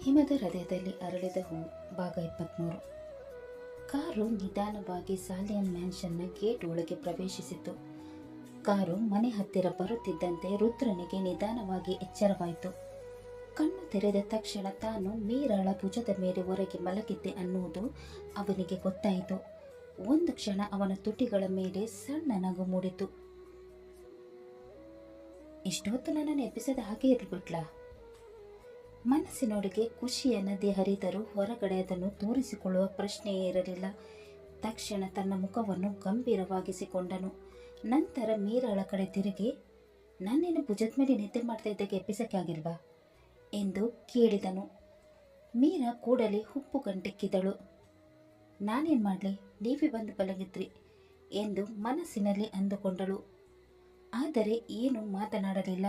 ಹಿಮದ ಹೃದಯದಲ್ಲಿ ಅರಳಿದ ಹೂ ಭಾಗ 23. ಕಾರು ನಿಧಾನವಾಗಿ ಸಾಲಿಯನ್ ಮ್ಯಾನ್ಷನ್ನ ಗೇಟ್ ಒಳಗೆ ಪ್ರವೇಶಿಸಿತು. ಕಾರು ಮನೆ ಹತ್ತಿರ ಬರುತ್ತಿದ್ದಂತೆ ರುದ್ರನಿಗೆ ನಿಧಾನವಾಗಿ ಎಚ್ಚರವಾಯಿತು. ಕಣ್ಣು ತೆರೆದ ತಕ್ಷಣ ತಾನು ಮೀರಾಳ ಭುಜದ ಮೇಲೆ ಹೊರಗೆ ಮಲಗಿದ್ದೆ ಅನ್ನುವುದು ಅವನಿಗೆ ಗೊತ್ತಾಯಿತು. ಒಂದು ಕ್ಷಣ ಅವನ ತುಟಿಗಳ ಮೇಲೆ ಸಣ್ಣ ನಗು ಮೂಡಿತು. ಇಷ್ಟೊತ್ತು ನನ್ನನ್ನು ಎಬ್ಬಿಸದ ಹಾಗೆ ಇರ್ಬಿಟ್ಲಾ? ಮನಸ್ಸಿನೊಳಗೆ ಖುಷಿಯ ನದಿ ಹರಿದರೂ ಹೊರಗಡೆ ಅದನ್ನು ತೋರಿಸಿಕೊಳ್ಳುವ ಪ್ರಶ್ನೆಯೇ ಇರಲಿಲ್ಲ. ತಕ್ಷಣ ತನ್ನ ಮುಖವನ್ನು ಗಂಭೀರವಾಗಿಸಿಕೊಂಡನು. ನಂತರ ಮೀರಾಳ ಕಡೆ ತಿರುಗಿ, ನನ್ನೇನು ಭುಜದ ಮೇಲೆ ನಿದ್ದೆ ಮಾಡ್ತಾ ಇದ್ದಾಗೆ ಎಬ್ಬಿಸಕ್ಕೆ ಆಗಿಲ್ವಾ ಎಂದು ಕೇಳಿದನು. ಮೀರಾ ಕೂಡಲೇ ಹುಪ್ಪು ಗಂಟೆಕ್ಕಿದಳು. ನಾನೇನು ಮಾಡಲಿ, ನೀವೇ ಬಂದು ಬಲಗಿದ್ರಿ ಎಂದು ಮನಸ್ಸಿನಲ್ಲಿ ಅಂದುಕೊಂಡಳು. ಆದರೆ ಏನು ಮಾತನಾಡಲಿಲ್ಲ.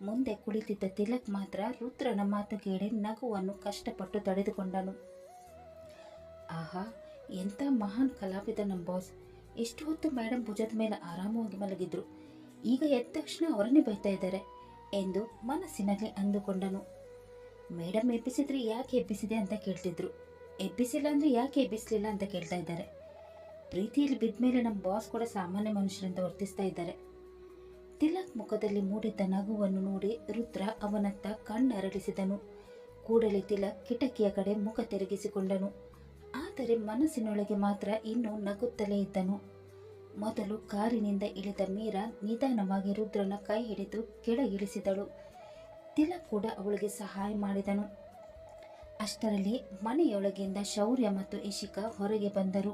ಮುಂದೆ ಕುಳಿತಿದ್ದ ತಿಲಕ್ ಮಾತ್ರ ರುದ್ರನ ಮಾತು ಕೇಳಿ ನಗುವನ್ನು ಕಷ್ಟಪಟ್ಟು ತಡೆದುಕೊಂಡನು. ಆಹಾ, ಎಂಥ ಮಹಾನ್ ಕಲಾವಿದ ನಮ್ಮ ಬಾಸ್. ಇಷ್ಟು ಹೊತ್ತು ಮೇಡಮ್ ಭುಜದ ಮೇಲೆ ಆರಾಮವಾಗಿ ಮಲಗಿದ್ರು, ಈಗ ಎದ್ದ ತಕ್ಷಣ ಅವರನ್ನೇ ಬೈತಾ ಇದ್ದಾರೆ ಎಂದು ಮನಸ್ಸಿನಲ್ಲಿ ಅಂದುಕೊಂಡನು. ಮೇಡಮ್ ಎಬ್ಬಿಸಿದ್ರೆ ಯಾಕೆ ಎಬ್ಬಿಸಿದೆ ಅಂತ ಕೇಳ್ತಿದ್ರು, ಎಬ್ಬಿಸಿಲ್ಲ ಅಂದರೆ ಯಾಕೆ ಎಬ್ಬಿಸಲಿಲ್ಲ ಅಂತ ಕೇಳ್ತಾ ಇದ್ದಾರೆ. ಪ್ರೀತಿಯಲ್ಲಿ ಬಿದ್ದ ಮೇಲೆ ನಮ್ಮ ಬಾಸ್ ಕೂಡ ಸಾಮಾನ್ಯ ಮನುಷ್ಯರಂತ ವರ್ತಿಸ್ತಾ ಇದ್ದಾರೆ. ತಿಲಕ್ ಮುಖದಲ್ಲಿ ಮೂಡಿದ್ದ ನಗುವನ್ನು ನೋಡಿ ರುದ್ರ ಅವನತ್ತ ಕಣ್ಣರಳಿಸಿದನು. ಕೂಡಲೇ ತಿಲಕ್ ಕಿಟಕಿಯ ಕಡೆ ಮುಖ ತಿರುಗಿಸಿಕೊಂಡನು. ಆದರೆ ಮನಸ್ಸಿನೊಳಗೆ ಮಾತ್ರ ಇನ್ನೂ ನಗುತ್ತಲೇ ಇದ್ದನು. ಮೊದಲು ಕಾರಿನಿಂದ ಇಳಿದ ಮೀರಾ ನಿಧಾನವಾಗಿ ರುದ್ರನ ಕೈ ಹಿಡಿದು ಕೆಳಗಿಳಿಸಿದಳು. ತಿಲಕ್ ಕೂಡ ಅವಳಿಗೆ ಸಹಾಯ ಮಾಡಿದನು. ಅಷ್ಟರಲ್ಲಿ ಮನೆಯೊಳಗಿಂದ ಶೌರ್ಯ ಮತ್ತು ಇಶಿಕಾ ಹೊರಗೆ ಬಂದರು.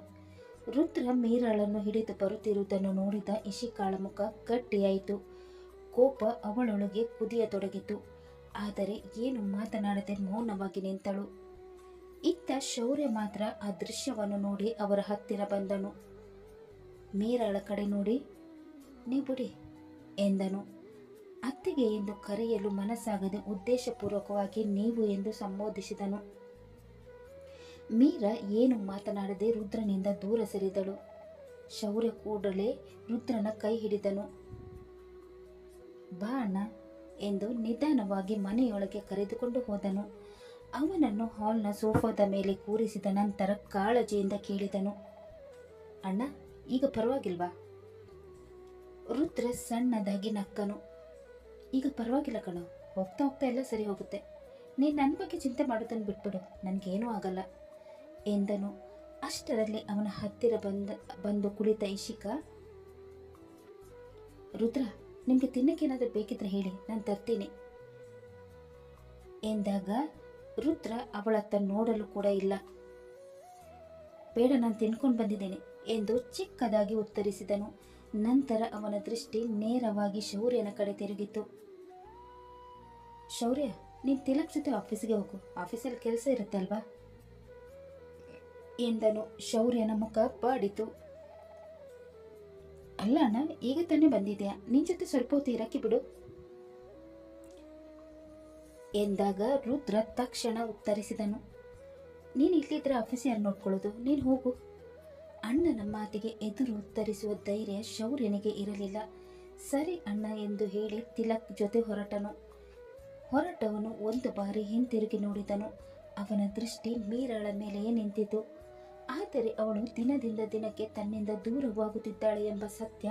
ರುದ್ರ ಮೀರಾಳನ್ನು ಹಿಡಿದು ಬರುತ್ತಿರುವುದನ್ನು ನೋಡಿದ ಇಶಿಕಾಳ ಮುಖ ಗಟ್ಟಿಯಾಯಿತು. ಕೋಪ ಅವಳೊಳಗೆ ಕುದಿಯತೊಡಗಿತು. ಆದರೆ ಏನು ಮಾತನಾಡದೆ ಮೌನವಾಗಿ ನಿಂತಳು. ಇತ್ತ ಶೌರ್ಯ ಮಾತ್ರ ಆ ದೃಶ್ಯವನ್ನು ನೋಡಿ ಅವರ ಹತ್ತಿರ ಬಂದನು. ಮೀರಾಳ ಕಡೆ ನೋಡಿ, ನೀವು ಬಿಡಿ ಎಂದನು. ಅತ್ತಿಗೆ ಎಂದು ಕರೆಯಲು ಮನಸ್ಸಾಗದೆ ಉದ್ದೇಶಪೂರ್ವಕವಾಗಿ ನೀವು ಎಂದು ಸಂಬೋಧಿಸಿದನು. ಮೀರಾ ಏನು ಮಾತನಾಡದೆ ರುದ್ರನಿಂದ ದೂರ ಸರಿದಳು. ಶೌರ್ಯ ಕೂಡಲೇ ರುದ್ರನ ಕೈ ಹಿಡಿದನು. ಬಾ ಅಣ್ಣ ಎಂದು ನಿಧಾನವಾಗಿ ಮನೆಯೊಳಗೆ ಕರೆದುಕೊಂಡು ಹೋದನು. ಅವನನ್ನು ಹಾಲ್ನ ಸೋಫಾದ ಮೇಲೆ ಕೂರಿಸಿದ ನಂತರ ಕಾಳಜಿಯಿಂದ ಕೇಳಿದನು, ಅಣ್ಣ ಈಗ ಪರವಾಗಿಲ್ವಾ? ರುದ್ರ ಸಣ್ಣದಾಗಿ ನಕ್ಕನು. ಈಗ ಪರವಾಗಿಲ್ಲ ಕಣೋ, ಹೋಗ್ತಾ ಹೋಗ್ತಾ ಎಲ್ಲ ಸರಿ ಹೋಗುತ್ತೆ. ನೀನು ನನ್ನ ಬಗ್ಗೆ ಚಿಂತೆ ಮಾಡೋದನ್ನು ಬಿಟ್ಬಿಡು, ನನಗೇನೂ ಆಗಲ್ಲ ಎಂದನು. ಅಷ್ಟರಲ್ಲಿ ಅವನ ಹತ್ತಿರ ಬಂದು ಕುಳಿತ ಇಶಿಕಾ, ರುದ್ರ ನಿಮಗೆ ತಿನ್ನಕ್ಕೇನಾದರೂ ಬೇಕಿದ್ರೆ ಹೇಳಿ, ನಾನು ತರ್ತೀನಿ ಎಂದಾಗ ರುದ್ರ ಅವಳತ್ತ ನೋಡಲು ಕೂಡ ಇಲ್ಲ. ಬೇಡ, ನಾನು ತಿನ್ಕೊಂಡು ಬಂದಿದ್ದೇನೆ ಎಂದು ಚಿಕ್ಕದಾಗಿ ಉತ್ತರಿಸಿದನು. ನಂತರ ಅವನ ದೃಷ್ಟಿ ನೇರವಾಗಿ ಶೌರ್ಯನ ಕಡೆ ತಿರುಗಿತು. ಶೌರ್ಯ, ನೀನು ತಿಲಕ್ ಜೊತೆ ಆಫೀಸಿಗೆ ಹೋಗು, ಆಫೀಸಲ್ಲಿ ಕೆಲಸ ಇರುತ್ತೆ ಅಲ್ವಾ ಎಂದನು. ಶೌರ್ಯನ ಮುಖ ಬಾಡಿತು. ಅಲ್ಲ ಅಣ್ಣ, ಈಗ ತಾನೇ ಬಂದಿದೆಯಾ, ನಿನ್ನ ಜೊತೆ ಸ್ವಲ್ಪ ಹೊತ್ತು ಇರಕ್ಕೆ ಬಿಡು ಎಂದಾಗ ರುದ್ರ ತಕ್ಷಣ ಉತ್ತರಿಸಿದನು, ನೀನು ಇಲ್ಲಿದ್ರೆ ಆಫೀಸ್ ಯಾರು ನೋಡ್ಕೊಳ್ಳೋದು, ನೀನು ಹೋಗು. ಅಣ್ಣನ ಮಾತಿಗೆ ಎದುರು ಉತ್ತರಿಸುವ ಧೈರ್ಯ ಶೌರ್ಯನಿಗೆ ಇರಲಿಲ್ಲ. ಸರಿ ಅಣ್ಣ ಎಂದು ಹೇಳಿ ತಿಲಕ್ ಜೊತೆ ಹೊರಟವನು ಒಂದು ಬಾರಿ ಹಿಂತಿರುಗಿ ನೋಡಿದನು. ಅವನ ದೃಷ್ಟಿ ಮೀರಾಳ ಮೇಲೆಯೇ ನಿಂತಿತು. ಆದರೆ ಅವಳು ದಿನದಿಂದ ದಿನಕ್ಕೆ ತನ್ನಿಂದ ದೂರವಾಗುತ್ತಿದ್ದಾಳೆ ಎಂಬ ಸತ್ಯ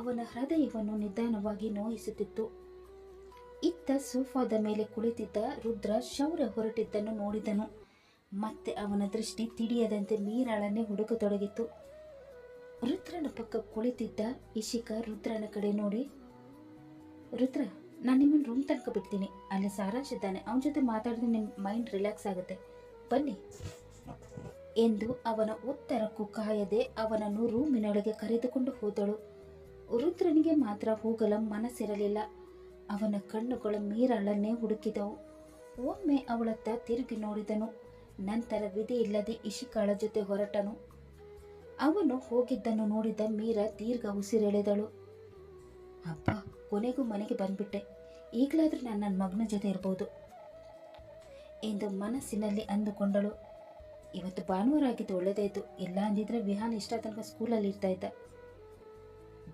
ಅವನ ಹೃದಯವನ್ನು ನಿಧಾನವಾಗಿ ನೋಯಿಸುತ್ತಿತ್ತು. ಇತ್ತ ಸೋಫಾದ ಮೇಲೆ ಕುಳಿತಿದ್ದ ರುದ್ರ ಶೌರ್ಯ ಹೊರಟಿದ್ದನ್ನು ನೋಡಿದನು. ಮತ್ತೆ ಅವನ ದೃಷ್ಟಿ ತಿಳಿಯದಂತೆ ಮೀರಾಳನ್ನೇ ಹುಡುಕತೊಡಗಿತು. ರುದ್ರನ ಪಕ್ಕ ಕುಳಿತಿದ್ದ ಇಶಿಕಾ ರುದ್ರನ ಕಡೆ ನೋಡಿ, ರುದ್ರ, ನಾನು ನಿಮ್ಮನ್ನು ರೂಮ್ ತನಕ ಬಿಡ್ತೀನಿ, ಅಲ್ಲಿ ಸಾರಾಂಶ್ ಇದ್ದಾನೆ, ಅವನ ಜೊತೆ ಮಾತಾಡಿದ್ರೆ ನಿಮ್ಮ ಮೈಂಡ್ ರಿಲ್ಯಾಕ್ಸ್ ಆಗುತ್ತೆ, ಬನ್ನಿ ಎಂದು ಅವನ ಉತ್ತರಕ್ಕೂ ಕಾಯದೆ ಅವನನ್ನು ರೂಮಿನೊಳಗೆ ಕರೆದುಕೊಂಡು ಹೋದಳು. ರುದ್ರನಿಗೆ ಮಾತ್ರ ಹೋಗಲು ಮನಸ್ಸಿರಲಿಲ್ಲ. ಅವನ ಕಣ್ಣುಗಳು ಮೀರಾಳನ್ನೇ ಹುಡುಕಿದವು. ಒಮ್ಮೆ ಅವಳತ್ತ ತಿರುಗಿ ನೋಡಿದನು. ನಂತರ ವಿಧಿ ಇಲ್ಲದೆ ಇಶಿಕಾಳ ಜೊತೆ ಹೊರಟನು. ಅವನು ಹೋಗಿದ್ದನ್ನು ನೋಡಿದ ಮೀರಾ ದೀರ್ಘ ಉಸಿರೆಳೆದಳು. ಅಪ್ಪ, ಕೊನೆಗೂ ಮನೆಗೆ ಬಂದ್ಬಿಟ್ಟೆ, ಈಗಲಾದರೂ ನಾನು ನನ್ನ ಮಗನ ಜೊತೆ ಇರ್ಬೋದು ಎಂದು ಮನಸ್ಸಿನಲ್ಲಿ ಅಂದುಕೊಂಡಳು. ಇವತ್ತು ಭಾನುವಾರ ಆಗಿದ್ದು ಒಳ್ಳೆಯದೇ ಇತ್ತು, ಇಲ್ಲ ಅಂದಿದ್ರೆ ವಿಹಾನ್ ಇಷ್ಟ ತನಕ ಸ್ಕೂಲಲ್ಲಿ ಇರ್ತಾ ಇದ್ದ.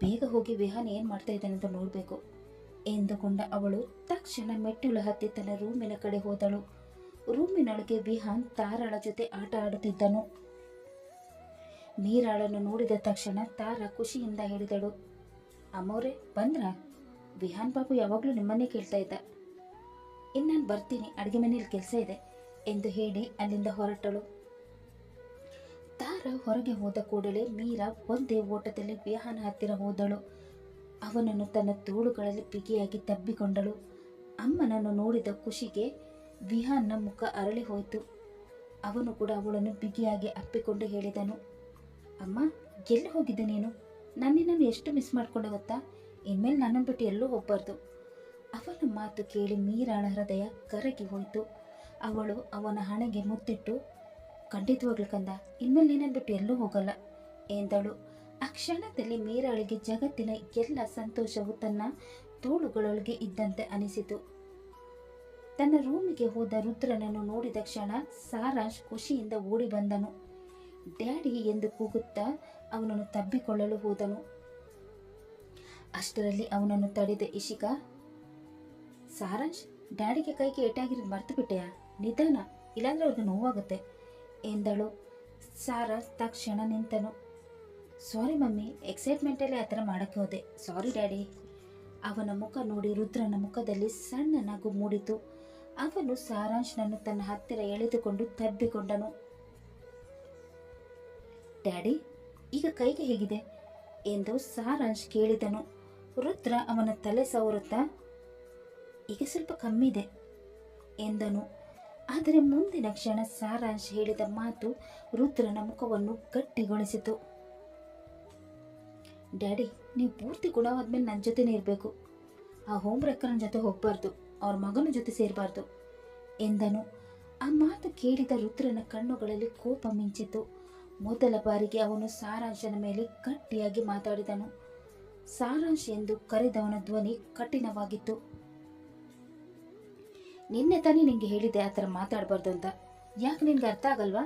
ಬೇಗ ಹೋಗಿ ವಿಹಾನ್ ಏನು ಮಾಡ್ತಾ ಇದ್ದಾನೆ ಅಂತ ನೋಡಬೇಕು ಎಂದುಕೊಂಡ ಅವಳು ತಕ್ಷಣ ಮೆಟ್ಟಿಲು ಹತ್ತಿ ತನ್ನ ರೂಮಿನ ಕಡೆ ಹೋದಳು. ರೂಮಿನೊಳಗೆ ವಿಹಾನ್ ತಾರಾಳ ಜೊತೆ ಆಟ ಆಡುತ್ತಿದ್ದನು. ಮೀರಾಳನ್ನು ನೋಡಿದ ತಕ್ಷಣ ತಾರಾ ಖುಷಿಯಿಂದ ಹೇಳಿದಳು, ಅಮ್ಮವ್ರೆ ಬಂದ್ರ? ವಿಹಾನ್ ಬಾಬು ಯಾವಾಗಲೂ ನಿಮ್ಮನ್ನೇ ಕೇಳ್ತಾ ಇದ್ದ. ಇನ್ನು ನಾನು ಬರ್ತೀನಿ, ಅಡುಗೆ ಮನೇಲಿ ಕೆಲಸ ಇದೆ ಎಂದು ಹೇಳಿ ಅಲ್ಲಿಂದ ಹೊರಟಳು. ತಾರಾ ಹೊರಗೆ ಹೋದ ಕೂಡಲೇ ಮೀರಾ ಒಂದೇ ಓಟದಲ್ಲಿ ವಿಹಾನ್ ಹತ್ತಿರ ಹೋದಳು. ಅವನನ್ನು ತನ್ನ ತೋಳುಗಳಲ್ಲಿ ಬಿಗಿಯಾಗಿ ತಬ್ಬಿಕೊಂಡಳು. ಅಮ್ಮನನ್ನು ನೋಡಿದ ಖುಷಿಗೆ ವಿಹಾನ್ನ ಮುಖ ಅರಳಿ ಹೋಯಿತು. ಅವನು ಕೂಡ ಅವಳನ್ನು ಬಿಗಿಯಾಗಿ ಅಪ್ಪಿಕೊಂಡು ಹೇಳಿದನು, ಅಮ್ಮ ಎಲ್ಲಿ ಹೋಗಿದ್ದೆ ನೀನು? ನನ್ನನ್ನು ಎಷ್ಟು ಮಿಸ್ ಮಾಡ್ಕೊಂಡೆ ಗೊತ್ತಾ? ಇನ್ಮೇಲೆ ನನ್ನನ್ನು ಬಿಟ್ಟು ಎಲ್ಲೂ ಹೋಗಬಾರ್ದು. ಅವನ ಮಾತು ಕೇಳಿ ಮೀರಾಳ ಹೃದಯ ಕರಗಿ ಹೋಯಿತು. ಅವಳು ಅವನ ಹಣೆಗೆ ಮುತ್ತಿಟ್ಟು, ಖಂಡಿತವಾಗ್ಲು ಕಂದ, ಇನ್ಮೇಲೆ ನೀನನ್ನು ಬಿಟ್ಟು ಎಲ್ಲೂ ಹೋಗಲ್ಲ ಎಂದಳು. ಆ ಕ್ಷಣದಲ್ಲಿ ಮೀರಾಳಿಗೆ ಜಗತ್ತಿನ ಎಲ್ಲ ಸಂತೋಷವು ತನ್ನ ತೋಳುಗಳೊಳಗೆ ಇದ್ದಂತೆ ಅನಿಸಿತು. ತನ್ನ ರೂಮಿಗೆ ಹೋದ ರುದ್ರನನ್ನು ನೋಡಿದ ಕ್ಷಣ ಸಾರಾಂಶ್ ಖುಷಿಯಿಂದ ಓಡಿ ಬಂದನು. ಡ್ಯಾಡಿ ಎಂದು ಕೂಗುತ್ತಾ ಅವನನ್ನು ತಬ್ಬಿಕೊಳ್ಳಲು ಹೋದನು. ಅಷ್ಟರಲ್ಲಿ ಅವನನ್ನು ತಡೆದ ಇಶಿಕಾ, ಸಾರಾಂಶ್, ಡ್ಯಾಡಿಗೆ ಕೈಗೆ ಏಟಾಗಿರೋದು ಮರ್ತು ಬಿಟ್ಟೆಯಾ? ನಿಧಾನ, ಇಲ್ಲಾಂದ್ರೆ ಅವ್ರಿಗೆ ನೋವಾಗುತ್ತೆ ಎಂದಳು. ಸಾರಾಂಶ್ ತಕ್ಷಣ ನಿಂತನು. ಸಾರಿ ಮಮ್ಮಿ, ಎಕ್ಸೈಟ್ಮೆಂಟಲ್ಲಿ ಆ ಥರ ಮಾಡೋಕ್ಕೆ ಹೋದೆ, ಸಾರಿ ಡ್ಯಾಡಿ. ಅವನ ಮುಖ ನೋಡಿ ರುದ್ರನ ಮುಖದಲ್ಲಿ ಸಣ್ಣ ನಗು ಮೂಡಿತು. ಅವನು ಸಾರಾಂಶ್ನನ್ನು ತನ್ನ ಹತ್ತಿರ ಎಳೆದುಕೊಂಡು ತಬ್ಬಿಕೊಂಡನು. ಡ್ಯಾಡಿ, ಈಗ ಕೈಗೆ ಹೇಗಿದೆ ಎಂದು ಸಾರಾಂಶ್ ಕೇಳಿದನು. ರುದ್ರ ಅವನ ತಲೆ ಸವರುತ್ತಾ, ಈಗ ಸ್ವಲ್ಪ ಕಮ್ಮಿ ಇದೆ ಎಂದನು. ಆದರೆ ಮುಂದಿನ ಕ್ಷಣ ಸಾರಾಂಶ್ ಹೇಳಿದ ಮಾತು ರುದ್ರನ ಮುಖವನ್ನು ಗಟ್ಟಿಗೊಳಿಸಿತು. ಡ್ಯಾಡಿ, ನೀವು ಪೂರ್ತಿ ಗುಣವಾದ್ಮೇಲೆ ನನ್ನ ಜೊತೆನೇ ಇರಬೇಕು. ಆ ಹೋಮ್ ರೆಕ್ಕರನ ಜೊತೆ ಹೋಗಬಾರ್ದು, ಅವ್ರ ಮಗನ ಜೊತೆ ಸೇರಬಾರ್ದು ಎಂದನು. ಆ ಮಾತು ಕೇಳಿದ ರುದ್ರನ ಕಣ್ಣುಗಳಲ್ಲಿ ಕೋಪ ಮಿಂಚಿತು. ಮೊದಲ ಬಾರಿಗೆ ಅವನು ಸಾರಾಂಶನ ಮೇಲೆ ಗಟ್ಟಿಯಾಗಿ ಮಾತಾಡಿದನು. ಸಾರಾಂಶ್ ಎಂದು ಕರೆದವನ ಧ್ವನಿ ಕಠಿಣವಾಗಿತ್ತು. ನಿನ್ನೆ ತಾನೇ ನಿಂಗೆ ಹೇಳಿದೆ ಆ ಥರ ಮಾತಾಡಬಾರ್ದು ಅಂತ, ಯಾಕೆ ನಿನ್ಗೆ ಅರ್ಥ ಆಗಲ್ವಾ?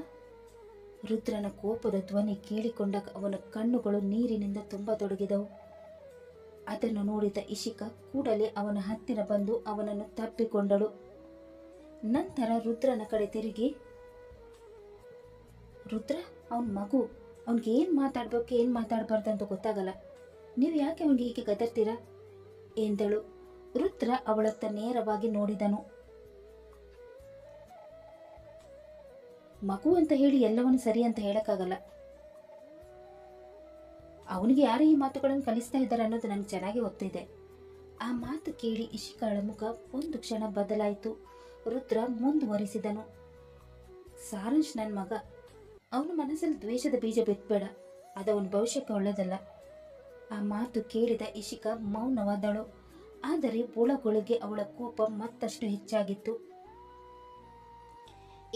ರುದ್ರನ ಕೋಪದ ಧ್ವನಿ ಕೇಳಿಕೊಂಡಾಗ ಅವನ ಕಣ್ಣುಗಳು ನೀರಿನಿಂದ ತುಂಬತೊಡಗಿದವು. ಅದನ್ನು ನೋಡಿದ ಇಶಿಕಾ ಕೂಡಲೇ ಅವನ ಹತ್ತಿರ ಬಂದು ಅವನನ್ನು ತಬ್ಬಿಕೊಂಡಳು. ನಂತರ ರುದ್ರನ ಕಡೆ ತಿರುಗಿ, ರುದ್ರ, ಅವನ ಮಗು, ಅವನಿಗೆ ಏನು ಮಾತಾಡ್ಬೇಕು ಏನು ಮಾತಾಡಬಾರ್ದು ಅಂತ ಗೊತ್ತಾಗಲ್ಲ, ನೀವು ಯಾಕೆ ಅವನಿಗೆ ಹೀಗೆ ಗದರ್ತೀರಾ ಎಂದಳು. ರುದ್ರ ಅವಳತ್ತ ನೇರವಾಗಿ ನೋಡಿದನು. ಮಗು ಅಂತ ಹೇಳಿ ಎಲ್ಲವನ್ನು ಸರಿ ಅಂತ ಹೇಳಕ್ಕಾಗಲ್ಲ. ಅವನಿಗೆ ಯಾರು ಈ ಮಾತುಗಳನ್ನು ಕಲಿಸ್ತಾ ಇದ್ದಾರೆ ಅನ್ನೋದು ನನಗೆ ಚೆನ್ನಾಗಿ ಗೊತ್ತಿದೆ. ಆ ಮಾತು ಕೇಳಿ ಇಶಿಕಾಳ ಮುಖ ಒಂದು ಕ್ಷಣ ಬದಲಾಯಿತು. ರುದ್ರ ಮುಂದುವರಿಸಿದನು, ಸಾರಾಂಶ್ ನನ್ನ ಮಗ, ಅವನ ಮನಸ್ಸಲ್ಲಿ ದ್ವೇಷದ ಬೀಜ ಬಿತ್ತಬೇಡ, ಅದು ಅವನ ಭವಿಷ್ಯಕ್ಕೆ ಒಳ್ಳೆಯದಲ್ಲ. ಆ ಮಾತು ಕೇಳಿದ ಇಶಿಕಾ ಮೌನವಾದಳು. ಆದರೆ ಒಳಗೊಳಗೆ ಅವಳ ಕೋಪ ಮತ್ತಷ್ಟು ಹೆಚ್ಚಾಗಿತ್ತು.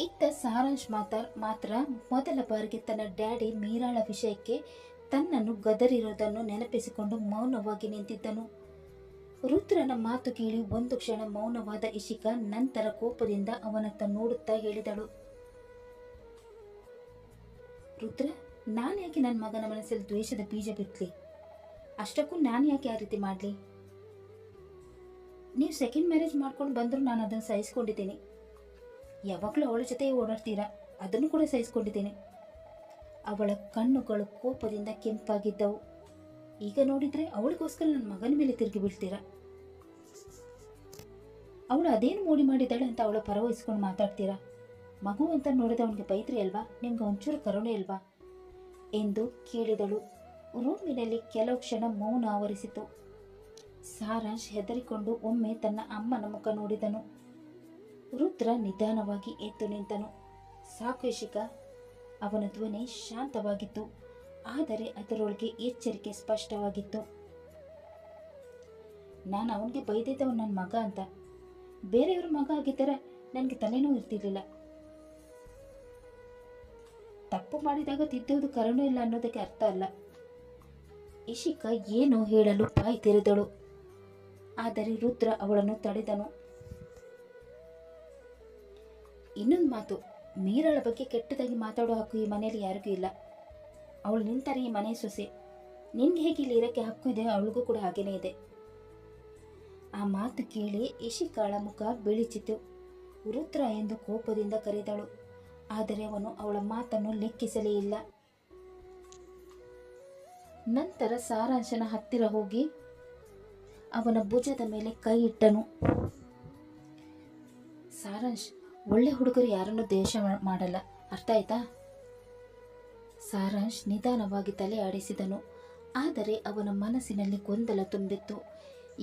ಇತ್ತ ಸಾರಾಂಶ್ ಮಾತ್ರ ಮೊದಲ ಬಾರಿಗೆ ತನ್ನ ಡ್ಯಾಡಿ ಮೀರಾಳ ವಿಷಯಕ್ಕೆ ತನ್ನನ್ನು ಗದರಿರೋದನ್ನು ನೆನಪಿಸಿಕೊಂಡು ಮೌನವಾಗಿ ನಿಂತಿದ್ದನು. ರುದ್ರನ ಮಾತು ಕೇಳಿ ಒಂದು ಕ್ಷಣ ಮೌನವಾದ ಇಶಿಕಾ ನಂತರ ಕೋಪದಿಂದ ಅವನತ್ತ ನೋಡುತ್ತಾ ಹೇಳಿದಳು, ರುದ್ರ, ನಾನು ಯಾಕೆ ನನ್ನ ಮಗನ ಮನಸ್ಸಲ್ಲಿ ದ್ವೇಷದ ಬೀಜ ಬಿತ್ತಲಿ? ಅಷ್ಟಕ್ಕೂ ನಾನು ಯಾಕೆ ಆ ರೀತಿ ಮಾಡಲಿ? ನೀವು ಸೆಕೆಂಡ್ ಮ್ಯಾರೇಜ್ ಮಾಡ್ಕೊಂಡು ಬಂದರೂ ನಾನು ಅದನ್ನು ಸಹಿಸ್ಕೊಂಡಿದ್ದೀನಿ. ಯಾವಾಗಲೂ ಅವಳ ಜೊತೆ ಓಡಾಡ್ತೀರಾ, ಅದನ್ನು ಕೂಡ ಸಹಿಸ್ಕೊಂಡಿದ್ದೀನಿ. ಅವಳ ಕಣ್ಣುಗಳು ಕೋಪದಿಂದ ಕೆಂಪಾಗಿದ್ದವು. ಈಗ ನೋಡಿದರೆ ಅವಳಿಗೋಸ್ಕರ ನನ್ನ ಮಗನ ಮೇಲೆ ತಿರುಗಿ ಬೀಳ್ತೀರಾ? ಅವಳು ಅದೇನು ಮೋಡಿ ಮಾಡಿದ್ದಾಳೆ ಅಂತ ಅವಳ ಪರ ವಹಿಸ್ಕೊಂಡು ಮಾತಾಡ್ತೀರಾ? ಮಗು ಅಂತ ನೋಡಿದ ಅವನಿಗೆ ಬೈದ್ರಿ ಅಲ್ವಾ? ನಿಮ್ಗೆ ಒಂಚೂರು ಕರುಣೆ ಅಲ್ವಾ ಎಂದು ಕೇಳಿದಳು. ರೂಮಿನಲ್ಲಿ ಕೆಲವು ಕ್ಷಣ ಮೌನ ಆವರಿಸಿತು. ಸಾರಾಂಶ್ ಹೆದರಿಕೊಂಡು ಒಮ್ಮೆ ತನ್ನ ಅಮ್ಮನ ಮುಖ ನೋಡಿದನು. ರುದ್ರ ನಿಧಾನವಾಗಿ ಎದ್ದು ನಿಂತನು. ಸಾಕು ಇಶಿಕಾ. ಅವನ ಧ್ವನಿ ಶಾಂತವಾಗಿತ್ತು, ಆದರೆ ಅದರೊಳಗೆ ಎಚ್ಚರಿಕೆ ಸ್ಪಷ್ಟವಾಗಿತ್ತು. ನಾನು ಅವನಿಗೆ ಬೈದಿದ್ದವ ನನ್ನ ಮಗ ಅಂತ. ಬೇರೆಯವ್ರ ಮಗ ಆಗಿದ್ದರೆ ನನಗೆ ತಲೆನೋವು ಇರ್ತಿರ್ಲಿಲ್ಲ. ತಪ್ಪು ಮಾಡಿದಾಗ ತಿದ್ದೋದು ಕರುಣೆ ಇಲ್ಲ ಅನ್ನೋದಕ್ಕೆ ಅರ್ಥ ಅಲ್ಲ. ಇಶಿಕಾ ಏನೋ ಹೇಳಲು ಬಾಯಿ ತೆರೆದಳು, ಆದರೆ ರುದ್ರ ಅವಳನ್ನು ತಡೆದನು. ಇನ್ನೊಂದು ಮಾತು, ಮೀರಾಳ ಬಗ್ಗೆ ಕೆಟ್ಟದಾಗಿ ಮಾತಾಡೋ ಹಕ್ಕು ಈ ಮನೆಯಲ್ಲಿ ಯಾರಿಗೂ ಇಲ್ಲ. ಅವಳು ನಿಂತಾರೆ ಈ ಮನೆ ಸೊಸೆ. ನಿನ್ಗೆ ಹೇಗೆ ಇಲ್ಲಿ ಇರೋಕ್ಕೆ ಹಕ್ಕು ಇದೆ, ಅವಳಿಗೂ ಕೂಡ ಹಾಗೇನೇ ಇದೆ. ಆ ಮಾತು ಕೇಳಿ ಇಶಿಕಾಳ ಮುಖ ಬಿಳಿಚಿತು. ರುದ್ರ ಎಂದು ಕೋಪದಿಂದ ಕರೆದಳು. ಆದರೆ ಅವನು ಅವಳ ಮಾತನ್ನು ಲೆಕ್ಕಿಸಲೇ ಇಲ್ಲ. ನಂತರ ಸಾರಾಂಶನ ಹತ್ತಿರ ಹೋಗಿ ಅವನ ಭುಜದ ಮೇಲೆ ಕೈ ಇಟ್ಟನು. ಸಾರಾಂಶ್, ಒಳ್ಳೆ ಹುಡುಗರು ಯಾರನ್ನು ದ್ವೇಷ ಮಾಡಲ್ಲ, ಅರ್ಥ ಆಯ್ತಾ? ಸಾರಾಂಶ್ ನಿಧಾನವಾಗಿ ತಲೆ ಆಡಿಸಿದನು. ಆದರೆ ಅವನ ಮನಸ್ಸಿನಲ್ಲಿ ಗೊಂದಲ ತುಂಬಿತ್ತು.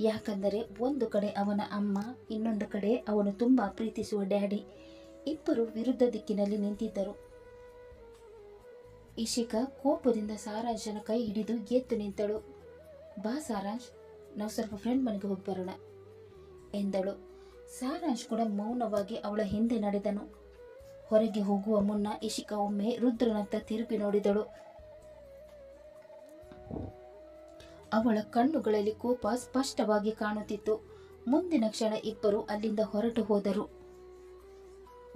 ಯಾಕಂದರೆ ಒಂದು ಕಡೆ ಅವನ ಅಮ್ಮ, ಇನ್ನೊಂದು ಕಡೆ ಅವನು ತುಂಬ ಪ್ರೀತಿಸುವ ಡ್ಯಾಡಿ ಇಬ್ಬರು ವಿರುದ್ಧ ದಿಕ್ಕಿನಲ್ಲಿ ನಿಂತಿದ್ದರು. ಇಶಿಕಾ ಕೋಪದಿಂದ ಸಾರಾಂಶನ ಕೈ ಹಿಡಿದು ಎದ್ದು ನಿಂತಳು. ಬಾ ಸಾರಾಂಶ್, ನಾವು ಸ್ವಲ್ಪ ಫ್ರೆಂಡ್ ಮನೆಗೆ ಹೋಗಿ ಬರೋಣ ಎಂದಳು. ಸಾರಾಂಶ್ ಕೂಡ ಮೌನವಾಗಿ ಅವಳ ಹಿಂದೆ ನಡೆದನು. ಹೊರಗೆ ಹೋಗುವ ಮುನ್ನ ಇಶಿಕಾ ಒಮ್ಮೆ ರುದ್ರನತ್ತ ತಿರುಗಿ ನೋಡಿದಳು. ಅವಳ ಕಣ್ಣುಗಳಲ್ಲಿ ಕೋಪ ಸ್ಪಷ್ಟವಾಗಿ ಕಾಣುತ್ತಿತ್ತು. ಮುಂದಿನ ಕ್ಷಣ ಇಬ್ಬರು ಅಲ್ಲಿಂದ ಹೊರಟು ಹೋದರು.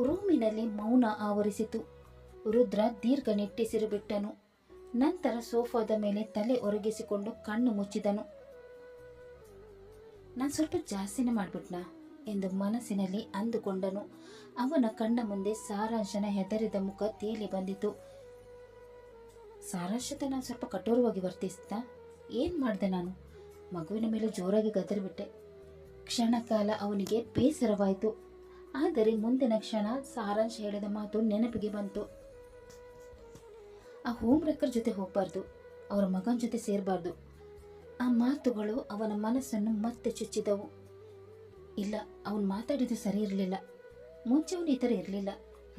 ರೂಮಿನಲ್ಲಿ ಮೌನ ಆವರಿಸಿತು. ರುದ್ರ ದೀರ್ಘ ನಿಟ್ಟುಸಿರು ಬಿಟ್ಟನು. ನಂತರ ಸೋಫಾದ ಮೇಲೆ ತಲೆ ಒರಗಿಸಿಕೊಂಡು ಕಣ್ಣು ಮುಚ್ಚಿದನು. ನಾನು ಸ್ವಲ್ಪ ಜಾಸ್ತಿನೇ ಮಾಡ್ಬಿಟ್ನಾ ಎಂದು ಮನಸ್ಸಿನಲ್ಲಿ ಅಂದುಕೊಂಡನು. ಅವನ ಕಣ್ಣ ಮುಂದೆ ಸಾರಾಂಶನ ಹೆದರಿದ ಮುಖ ತೇಲಿ ಬಂದಿತು. ಸಾರಾಂಶತೆ ನಾನು ಸ್ವಲ್ಪ ಕಠೋರವಾಗಿ ವರ್ತಿಸ್ತಾ ಏನು ಮಾಡಿದೆ ನಾನು? ಮಗುವಿನ ಮೇಲೆ ಜೋರಾಗಿ ಗದರಿಬಿಟ್ಟೆ. ಕ್ಷಣಕಾಲ ಅವನಿಗೆ ಬೇಸರವಾಯಿತು. ಆದರೆ ಮುಂದಿನ ಕ್ಷಣ ಸಾರಾಂಶ್ ಹೇಳಿದ ಮಾತು ನೆನಪಿಗೆ ಬಂತು. ಆ ಹೋಮ್ ರೆಕ್ಕರ್ ಜೊತೆ ಹೋಗಬಾರ್ದು, ಅವರ ಮಗನ ಜೊತೆ ಸೇರಬಾರ್ದು. ಆ ಮಾತುಗಳು ಅವನ ಮನಸ್ಸನ್ನು ಮತ್ತೆ ಚುಚ್ಚಿದವು. ಇಲ್ಲ, ಅವನು ಮಾತಾಡಿದ್ದು ಸರಿ ಇರಲಿಲ್ಲ. ಮುಂಚೆ ಅವನು ಈ ಥರ ಇರಲಿಲ್ಲ.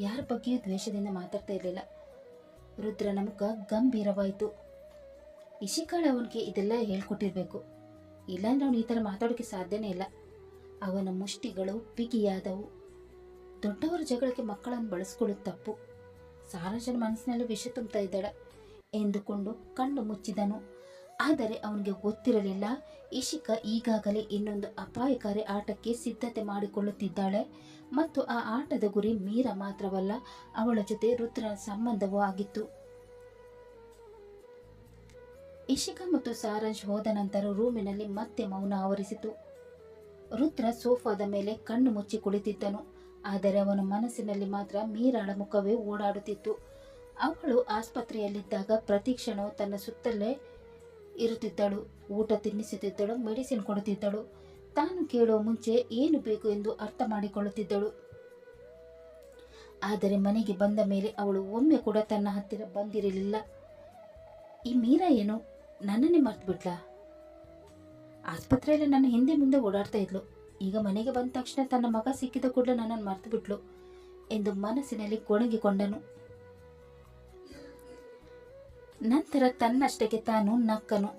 ಯಾರ ಬಗ್ಗೆಯೂ ದ್ವೇಷದಿಂದ ಮಾತಾಡ್ತಾ ಇರಲಿಲ್ಲ. ರುದ್ರನ ಮುಖ ಗಂಭೀರವಾಯಿತು. ಇಶಿಕಾಳ ಅವನಿಗೆ ಇದೆಲ್ಲ ಹೇಳ್ಕೊಟ್ಟಿರ್ಬೇಕು, ಇಲ್ಲಾಂದ್ರೆ ಅವನು ಈ ಥರ ಮಾತಾಡೋಕ್ಕೆ ಸಾಧ್ಯನೇ ಇಲ್ಲ. ಅವನ ಮುಷ್ಟಿಗಳು ಬಿಗಿಯಾದವು. ದೊಡ್ಡವರ ಜಗಳಕ್ಕೆ ಮಕ್ಕಳನ್ನು ಬಳಸ್ಕೊಳ್ಳೋದು ತಪ್ಪು. ಸಾರಾಂಶನ ಮನಸ್ಸಿನಲ್ಲೂ ವಿಷ ತುಂಬ್ತಾ ಇದ್ದಾಳೆ ಎಂದುಕೊಂಡು ಕಣ್ಣು ಮುಚ್ಚಿದನು. ಆದರೆ ಅವನಿಗೆ ಗೊತ್ತಿರಲಿಲ್ಲ, ಇಶಿಕಾ ಈಗಾಗಲೇ ಇನ್ನೊಂದು ಅಪಾಯಕಾರಿ ಆಟಕ್ಕೆ ಸಿದ್ಧತೆ ಮಾಡಿಕೊಳ್ಳುತ್ತಿದ್ದಾಳೆ ಮತ್ತು ಆ ಆಟದ ಗುರಿ ಮೀರಾ ಮಾತ್ರವಲ್ಲ, ಅವಳ ಜೊತೆ ರುದ್ರನ ಸಂಬಂಧವೂ ಆಗಿತ್ತು. ಇಶಿಕಾ ಮತ್ತು ಸಾರಾಂಶ್ ಹೋದ ನಂತರ ರೂಮಿನಲ್ಲಿ ಮತ್ತೆ ಮೌನ ಆವರಿಸಿತು. ರುದ್ರ ಸೋಫಾದ ಮೇಲೆ ಕಣ್ಣು ಮುಚ್ಚಿ ಕುಳಿತಿದ್ದನು. ಆದರೆ ಅವನ ಮನಸ್ಸಿನಲ್ಲಿ ಮಾತ್ರ ಮೀರಾಳ ಮುಖವೇ ಓಡಾಡುತ್ತಿತ್ತು. ಅವಳು ಆಸ್ಪತ್ರೆಯಲ್ಲಿದ್ದಾಗ ಪ್ರತಿಕ್ಷಣವು ತನ್ನ ಸುತ್ತಲೇ ಇರುತ್ತಿದ್ದಳು. ಊಟ ತಿನ್ನಿಸುತ್ತಿದ್ದಳು, ಮೆಡಿಸಿನ್ ಕೊಡುತ್ತಿದ್ದಳು. ತಾನು ಕೇಳುವ ಮುಂಚೆ ಏನು ಬೇಕು ಎಂದು ಅರ್ಥ ಮಾಡಿಕೊಳ್ಳುತ್ತಿದ್ದಳು. ಆದರೆ ಮನೆಗೆ ಬಂದ ಮೇಲೆ ಅವಳು ಒಮ್ಮೆ ಕೂಡ ತನ್ನ ಹತ್ತಿರ ಬಂದಿರಲಿಲ್ಲ. ಈ ಮೀರಾ ಏನು ನನ್ನನ್ನೇ ಮರ್ತು ಬಿಟ್ಲಾ? ಆಸ್ಪತ್ರೆಯಲ್ಲಿ ನನ್ನ ಹಿಂದೆ ಮುಂದೆ ಓಡಾಡ್ತಾ ಇದ್ಲು, ಈಗ ಮನೆಗೆ ಬಂದ ತಕ್ಷಣ ತನ್ನ ಮಗ ಸಿಕ್ಕಿದ ಕೂಡಲೇ ನನ್ನನ್ನು ಮರ್ತು ಬಿಟ್ಲು ಎಂದು ಮನಸ್ಸಿನಲ್ಲಿ ಗೊಣಗಿಕೊಂಡನು. ನಂತರ ತನ್ನಷ್ಟಕ್ಕೆ ತಾನು ನಕ್ಕನು.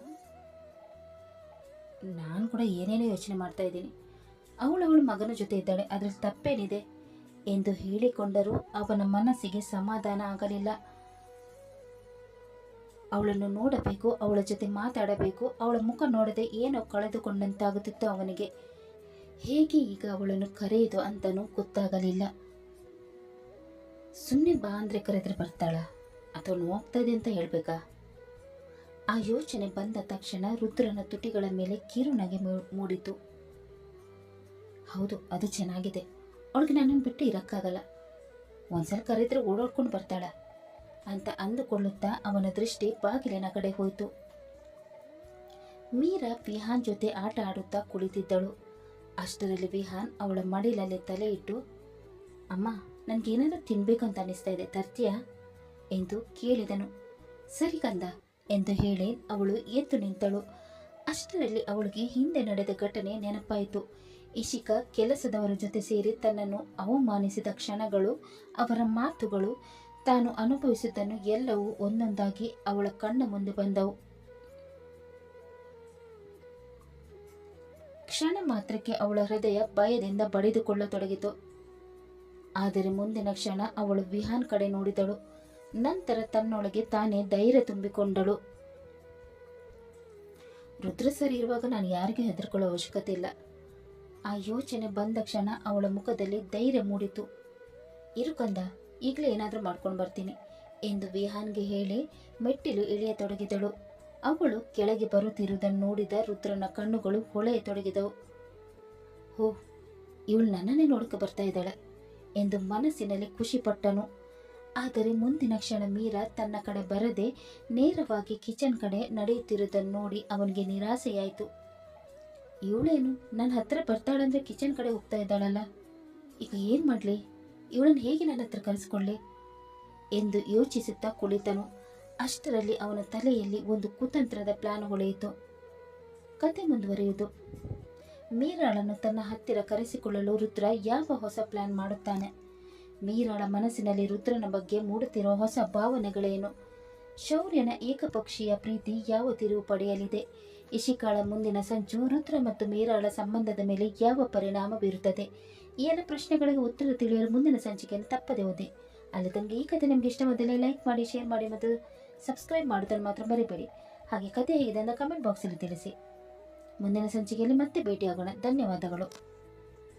ನಾನು ಕೂಡ ಏನೇನೋ ಯೋಚನೆ ಮಾಡ್ತಾ ಇದ್ದೀನಿ. ಅವಳು ಮಗನ ಜೊತೆ ಇದ್ದಾಳೆ, ಅದರಲ್ಲಿ ತಪ್ಪೇನಿದೆ ಎಂದು ಹೇಳಿಕೊಂಡರೂ ಅವನ ಮನಸ್ಸಿಗೆ ಸಮಾಧಾನ ಆಗಲಿಲ್ಲ. ಅವಳನ್ನು ನೋಡಬೇಕು, ಅವಳ ಜೊತೆ ಮಾತಾಡಬೇಕು. ಅವಳ ಮುಖ ನೋಡದೆ ಏನೋ ಕಳೆದುಕೊಂಡಂತಾಗುತ್ತಿತ್ತು ಅವನಿಗೆ. ಹೇಗೆ ಈಗ ಅವಳನ್ನು ಕರೆಯುವುದು ಅಂತನೂ ಗೊತ್ತಾಗಲಿಲ್ಲ. ಸುಮ್ಮನೆ ಬಾ ಅಂದರೆ ಕರೆದ್ರೆ ಬರ್ತಾಳ ಅಥವಾ ನೋಗ್ತಾ ಇದೆ ಅಂತ ಹೇಳ್ಬೇಕಾ? ಆ ಯೋಚನೆ ಬಂದ ತಕ್ಷಣ ರುದ್ರನ ತುಟಿಗಳ ಮೇಲೆ ಕಿರುನಗೆ ಮೂಡಿತು. ಹೌದು, ಅದು ಚೆನ್ನಾಗಿದೆ. ಅವಳಿಗೆ ನನ್ನನ್ನು ಬಿಟ್ಟು ಇರಕ್ಕಾಗಲ್ಲ. ಒಂದ್ಸಲ ಕರೆದ್ರೆ ಓಡಾಡ್ಕೊಂಡು ಬರ್ತಾಳ ಅಂತ ಅಂದುಕೊಳ್ಳುತ್ತಾ ಅವನ ದೃಷ್ಟಿ ಬಾಗಿಲಿನ ಕಡೆ ಹೋಯಿತು. ಮೀರಾ ವಿಹಾನ್ ಜೊತೆ ಆಟ ಆಡುತ್ತಾ ಕುಳಿತಿದ್ದಳು. ಅಷ್ಟರಲ್ಲಿ ವಿಹಾನ್ ಅವಳ ಮಡಿಲಲ್ಲಿ ತಲೆ ಇಟ್ಟು, ಅಮ್ಮ, ನನಗೇನಾದರೂ ತಿನ್ಬೇಕಂತ ಅನಿಸ್ತಾ ಇದೆ, ತರ್ತೀಯಾ ಎಂದು ಕೇಳಿದನು. ಸರಿ ಕಂದ ಎಂದು ಹೇಳಿ ಅವಳು ಎದ್ದು ನಿಂತಳು. ಅಷ್ಟರಲ್ಲಿ ಅವಳಿಗೆ ಹಿಂದೆ ನಡೆದ ಘಟನೆ ನೆನಪಾಯಿತು. ಇಶಿಕಾ ಕೆಲಸದವರ ಜೊತೆ ಸೇರಿ ತನ್ನನ್ನು ಅವಮಾನಿಸಿದ ಕ್ಷಣಗಳು, ಅವರ ಮಾತುಗಳು, ತಾನು ಅನುಭವಿಸಿದ್ದನ್ನು ಎಲ್ಲವೂ ಒಂದೊಂದಾಗಿ ಅವಳ ಕಣ್ಣ ಮುಂದೆ ಬಂದವು. ಕ್ಷಣ ಮಾತ್ರಕ್ಕೆ ಅವಳ ಹೃದಯ ಭಯದಿಂದ ಬಡಿದುಕೊಳ್ಳತೊಡಗಿತು. ಆದರೆ ಮುಂದಿನ ಕ್ಷಣ ಅವಳು ವಿಹಾನ್ ಕಡೆ ನೋಡಿದಳು. ನಂತರ ತನ್ನೊಳಗೆ ತಾನೇ ಧೈರ್ಯ ತುಂಬಿಕೊಂಡಳು. ರುದ್ರ ಸರಿ ಇರುವಾಗ ನಾನು ಯಾರಿಗೂ ಹೆದರ್ಕೊಳ್ಳೋ ಅವಶ್ಯಕತೆ ಇಲ್ಲ. ಆ ಯೋಚನೆ ಬಂದ ಕ್ಷಣ ಅವಳ ಮುಖದಲ್ಲಿ ಧೈರ್ಯ ಮೂಡಿತು. ಇರು ಕಂದ, ಈಗಲೇ ಏನಾದರೂ ಮಾಡ್ಕೊಂಡು ಬರ್ತೀನಿ ಎಂದು ವಿಹಾನ್ಗೆ ಹೇಳಿ ಮೆಟ್ಟಿಲು ಇಳಿಯತೊಡಗಿದಳು. ಅವಳು ಕೆಳಗೆ ಬರುತ್ತಿರುವುದನ್ನು ನೋಡಿದ ರುದ್ರನ ಕಣ್ಣುಗಳು ಹೊಳೆಯತೊಡಗಿದವು. ಓ, ಇವಳು ನನ್ನನ್ನೇ ನೋಡ್ಕೊ ಬರ್ತಾ ಇದ್ದಾಳೆ. ಎಂದು ಮನಸ್ಸಿನಲ್ಲಿ ಖುಷಿಪಟ್ಟನು. ಆದರೆ ಮುಂದಿನ ಕ್ಷಣ ಮೀರಾ ತನ್ನ ಕಡೆ ಬರದೆ ನೇರವಾಗಿ ಕಿಚನ್ ಕಡೆ ನಡೆಯುತ್ತಿರುವುದನ್ನು ನೋಡಿ ಅವನಿಗೆ ನಿರಾಸೆಯಾಯಿತು. ಇವಳೇನು ನನ್ನ ಹತ್ರ ಬರ್ತಾಳಂದ್ರೆ ಕಿಚನ್ ಕಡೆ ಹೋಗ್ತಾ ಇದ್ದಾಳಲ್ಲ, ಈಗ ಏನು ಮಾಡಲಿ, ಇವಳನ್ನು ಹೇಗೆ ನನ್ನ ಹತ್ರ ಕರೆಸ್ಕೊಳ್ಳಿ ಎಂದು ಯೋಚಿಸುತ್ತಾ ಕುಳಿತನು. ಅಷ್ಟರಲ್ಲಿ ಅವನ ತಲೆಯಲ್ಲಿ ಒಂದು ಕುತಂತ್ರದ ಪ್ಲಾನ್ ಹೊಳೆಯಿತು. ಕತೆ ಮುಂದುವರಿಯುವುದು. ಮೀರಾಳನ್ನು ತನ್ನ ಹತ್ತಿರ ಕರೆಸಿಕೊಳ್ಳಲು ರುದ್ರ ಯಾವ ಹೊಸ ಪ್ಲಾನ್ ಮಾಡುತ್ತಾನೆ? ಮೀರಾಳ ಮನಸ್ಸಿನಲ್ಲಿ ರುದ್ರನ ಬಗ್ಗೆ ಮೂಡುತ್ತಿರುವ ಹೊಸ ಭಾವನೆಗಳೇನು? ಶೌರ್ಯನ ಏಕಪಕ್ಷೀಯ ಪ್ರೀತಿ ಯಾವ ತಿರುವು ಪಡೆಯಲಿದೆ? ಇಶಿಕಾಳ ಮುಂದಿನ ಸಂಚು ರುದ್ರ ಮತ್ತು ಮೀರಾಳ ಸಂಬಂಧದ ಮೇಲೆ ಯಾವ ಪರಿಣಾಮ ಬೀರುತ್ತದೆ? ಈ ಎಲ್ಲ ಪ್ರಶ್ನೆಗಳಿಗೆ ಉತ್ತರ ತಿಳಿಯಲು ಮುಂದಿನ ಸಂಚಿಕೆಯನ್ನು ತಪ್ಪದೆ ಓದಿ. ಅಲ್ಲಿ ತನಗೆ ಈ ಕತೆ ನಿಮಗೆ ಇಷ್ಟವಾದಲ್ಲಿ ಲೈಕ್ ಮಾಡಿ, ಶೇರ್ ಮಾಡಿ ಮತ್ತು ಸಬ್ಸ್ಕ್ರೈಬ್ ಮಾಡೋದನ್ನು ಮಾತ್ರ ಮರಿಬೇಡಿ. ಹಾಗೆ ಕತೆ ಹೇಗಿದೆ ಅಂತ ಕಮೆಂಟ್ ಬಾಕ್ಸಲ್ಲಿ ತಿಳಿಸಿ. ಮುಂದಿನ ಸಂಚಿಕೆಯಲ್ಲಿ ಮತ್ತೆ ಭೇಟಿಯಾಗೋಣ. ಧನ್ಯವಾದಗಳು.